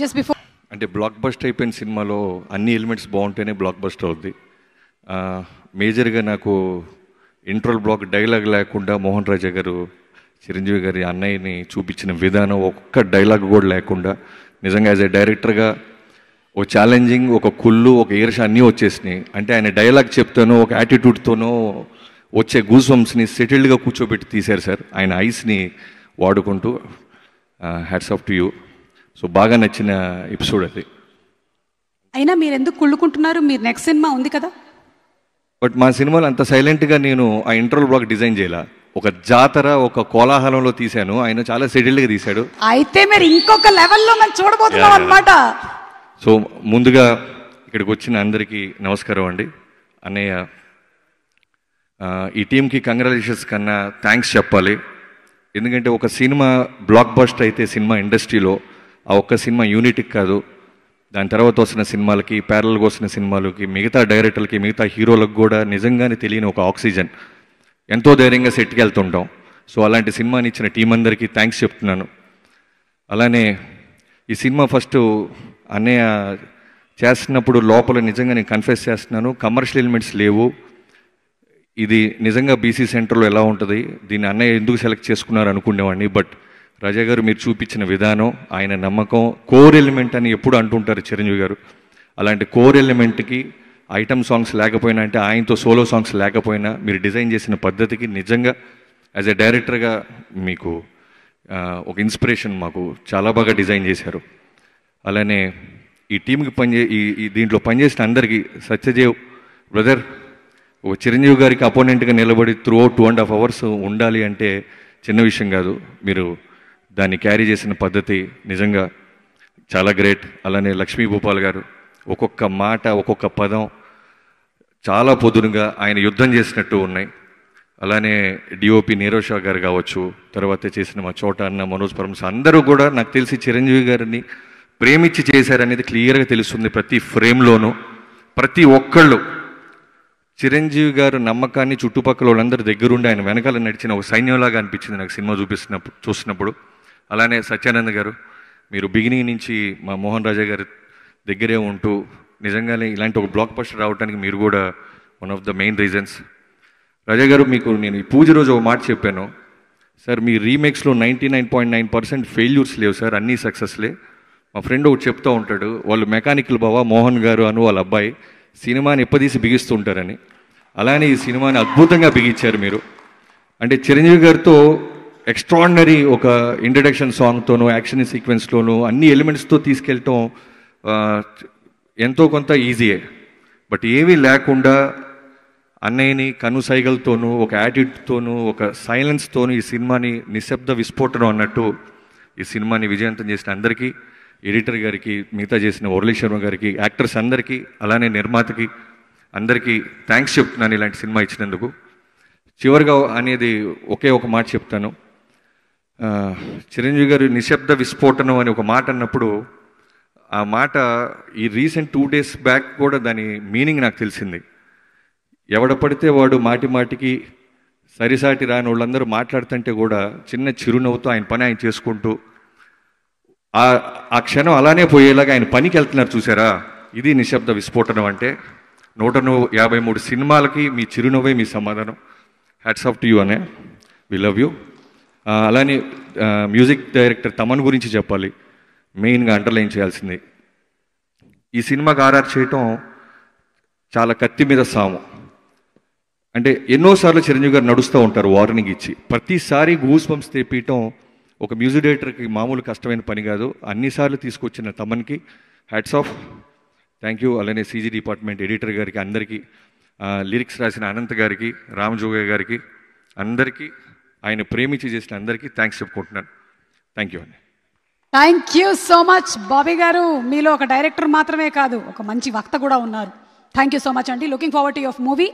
Just before అంటే block buster అయిపోయిన సినిమాలో అన్ని ఎలిమెంట్స్ బాగుంటేనే బ్లాక్ బస్టర్ అవుద్ది. మేజర్గా నాకు ఇంట్రోల్ బ్లాక్ డైలాగ్ లేకుండా మోహన్ రాజా గారు చిరంజీవి గారి అన్నయ్యని చూపించిన విధానం, ఒక్క డైలాగ్ కూడా లేకుండా నిజంగా యాజ్ ఏ డైరెక్టర్గా ఒక ఛాలెంజింగ్, ఒక కుళ్ళు, ఒక ఈర్ష అన్నీ వచ్చేసినాయి. అంటే ఆయన డైలాగ్ చెప్తానో ఒక యాటిట్యూడ్తోనో వచ్చే గూస్ బంప్స్ని సెటిల్డ్గా కూర్చోబెట్టి తీశారు సార్. ఆయన ఐస్ని వాడుకుంటూ hats off to you. So బాగా నచ్చిన ఎపిసోడ్ అది. అయినా మీరు ఎందుకు కుళ్ళుకుంటున్నారు? మీరు నెక్స్ట్ సినిమా ఉంది కదా. బట్ మా సినిమాలో అంత సైలెంట్గా నేను ఆ ఇంట్రోల్ బ్లాక్ డిజైన్ చేయాల. ఒక జాతర, ఒక కోలాహలంలో తీశాను. ఆయన చాలా సెటిల్డ్గా తీశాడు. అయితే మీరు ఇంకొక లెవెల్లో మనం చూడబోతున్నాం అన్నమాట. సో ముందుగా ఇక్కడికి వచ్చిన అందరికీ నమస్కారం అండి. అన్నయ్య, ఈ టీంకి కంగ్రాచులేషన్స్ కన్నా థ్యాంక్స్ చెప్పాలి. ఎందుకంటే ఒక సినిమా బ్లాక్ బస్టర్ అయితే సినిమా ఇండస్ట్రీలో ఆ ఒక్క సినిమా యూనిట్కి కాదు, దాని తర్వాత వస్తున్న సినిమాలకి, ప్యారల్గా వస్తున్న సినిమాలకి, మిగతా డైరెక్టర్లకి, మిగతా హీరోలకు కూడా నిజంగానే తెలియని ఒక ఆక్సిజన్. ఎంతో ధైర్యంగా సెట్కి వెళ్తుంటాం. సో అలాంటి సినిమాని ఇచ్చిన టీం అందరికీ థ్యాంక్స్ చెప్తున్నాను. అలానే ఈ సినిమా ఫస్ట్ అన్నయ్య చేస్తున్నప్పుడు లోపల నిజంగా నేను కన్ఫెస్ చేస్తున్నాను, కమర్షియల్ ఎలిమెంట్స్ లేవు. ఇది నిజంగా బీసీ సెంటర్లో ఎలా ఉంటుంది, దీన్ని అన్నయ్య ఎందుకు సెలెక్ట్ చేసుకున్నారు అనుకునేవాడిని. బట్ రాజా గారు మీరు చూపించిన విధానం, ఆయన నమ్మకం, కోర్ ఎలిమెంట్ అని ఎప్పుడు అంటుంటారు చిరంజీవి గారు. అలాంటి కోర్ ఎలిమెంట్కి ఐటమ్ సాంగ్స్ లేకపోయినా, అంటే ఆయనతో సోలో సాంగ్స్ లేకపోయినా, మీరు డిజైన్ చేసిన పద్ధతికి నిజంగా యాజ్ ఎ డైరెక్టర్గా మీకు ఒక ఇన్స్పిరేషన్. మాకు చాలా బాగా డిజైన్ చేశారు. అలానే ఈ టీంకి దీంట్లో పనిచేసిన అందరికీ, సత్యదేవ్ బ్రదర్ ఒక చిరంజీవి గారికి అపోనెంట్గా నిలబడి త్రూ అవుట్ 2.5 hours ఉండాలి అంటే చిన్న విషయం కాదు. మీరు దాన్ని క్యారీ చేసిన పద్ధతి నిజంగా చాలా గ్రేట్. అలానే లక్ష్మీ భూపాల్ గారు ఒక్కొక్క మాట, ఒక్కొక్క పదం చాలా పొదునుగా ఆయన యుద్ధం చేసినట్టు ఉన్నాయి. అలానే డిఓపి నీరవ్ షా గారు కావచ్చు, తర్వాత చేసిన మా చోట అన్న, మనోజ్ పరమస్, అందరూ కూడా నాకు తెలిసి చిరంజీవి గారిని ప్రేమించి చేశారనేది క్లియర్గా తెలుస్తుంది. ప్రతి ఫ్రేమ్లోనూ ప్రతి ఒక్కళ్ళు చిరంజీవి గారు నమ్మకాన్ని చుట్టుపక్కల వాళ్ళందరి దగ్గరుండి ఆయన వెనకాల నడిచిన ఒక సైన్యంలాగా అనిపించింది నాకు సినిమా చూసినప్పుడు. అలానే సత్యానంద్ గారు, మీరు బిగినింగ్ నుంచి మా మోహన్ రాజా గారి దగ్గరే ఉంటూ నిజంగానే ఇలాంటి ఒక బ్లాక్ బస్టర్ రావడానికి మీరు కూడా one of the main reasons. Raja గారు, మీకు నేను ఈ పూజ రోజు ఒక మాట చెప్పాను సార్, మీ రీమేక్స్లో 99.9% ఫెయిల్యూర్స్ లేవు సార్, అన్నీ సక్సెస్లే. మా ఫ్రెండ్ ఒకటి చెప్తూ ఉంటాడు, వాళ్ళు మెకానికల్ బావా మోహన్ గారు అను వాళ్ళ అబ్బాయి సినిమాని ఎప్పదీసి బిగిస్తుంటారని. అలానే ఈ సినిమాని అద్భుతంగా బిగించారు మీరు. అంటే చిరంజీవి గారితో ఎక్స్ట్రాడినరీ ఒక ఇంట్రడక్షన్ సాంగ్తోనూ, యాక్షన్ సీక్వెన్స్లోనూ అన్ని ఎలిమెంట్స్తో తీసుకెళ్ళటం ఎంతో కొంత ఈజీయే. బట్ ఏమీ లేకుండా అన్నయ్యని కనుసైగలతోనూ, ఒక యాటిట్యూడ్తోనూ, ఒక సైలెన్స్తోనూ ఈ సినిమాని నిశ్శబ్ద విస్ఫోటనం అన్నట్టు ఈ సినిమాని విజయవంతం చేసిన అందరికీ, ఎడిటర్ గారికి, మిగతా చేసిన మురళీ శర్మ గారికి, యాక్టర్స్ అందరికీ, అలానే నిర్మాతకి అందరికీ థ్యాంక్స్ చెప్తున్నాను ఇలాంటి సినిమా ఇచ్చినందుకు. చివరిగా అనేది ఒకే ఒక మాట చెప్తాను. చిరంజీవి గారు నిశ్శబ్ద విస్ఫోటనం అని ఒక మాట అన్నప్పుడు, ఆ మాట ఈ రీసెంట్ 2 days బ్యాక్ కూడా దాని మీనింగ్ నాకు తెలిసింది. ఎవడ పడితే వాడు మాటి మాటికి సరిసాటి రాని వాళ్ళందరూ మాట్లాడుతుంటే కూడా చిన్న చిరునవ్వుతో ఆయన పని ఆయన చేసుకుంటూ ఆ క్షణం అలానే పోయేలాగా ఆయన పనికి వెళ్తున్నారు చూసారా, ఇది నిశ్శబ్ద విస్ఫోటనం అంటే. 153 సినిమాలకి మీ చిరునవ్వే మీ సమాధానం. హ్యాట్స్ ఆఫ్ టు యూ అనే, వి లవ్ యూ. అలానే మ్యూజిక్ డైరెక్టర్ తమన్ గురించి చెప్పాలి, మెయిన్గా అండర్లైన్ చేయాల్సింది. ఈ సినిమాకి ఆర్ఆర్ చేయటం చాలా కత్తి మీద సాము. అంటే ఎన్నోసార్లు చిరంజీవి గారు నడుస్తూ ఉంటారు వార్నింగ్ ఇచ్చి, ప్రతిసారి గూస్ బంప్స్ తెప్పియటం ఒక మ్యూజిక్ డైరెక్టర్కి మామూలు కష్టమైన పని కాదు. అన్నిసార్లు తీసుకొచ్చిన తమన్కి హ్యాట్స్ ఆఫ్, థ్యాంక్ యూ. అలానే సీజీ డిపార్ట్మెంట్ ఎడిటర్ గారికి, అందరికీ, లిరిక్స్ రాసిన అనంత్ గారికి, రామజోగయ్య గారికి, అందరికీ, ఆయన ప్రేమించి చేసిన అందరికీ థ్యాంక్స్ చెప్పుకుంటున్నాను. థ్యాంక్ యూ అండి. Thank you so much Bobby గారు. మీలో ఒక డైరెక్టర్ మాత్రమే కాదు, ఒక మంచి వక్త కూడా ఉన్నారు. థ్యాంక్ యూ సో మచ్ అండి. Looking forward to your movie.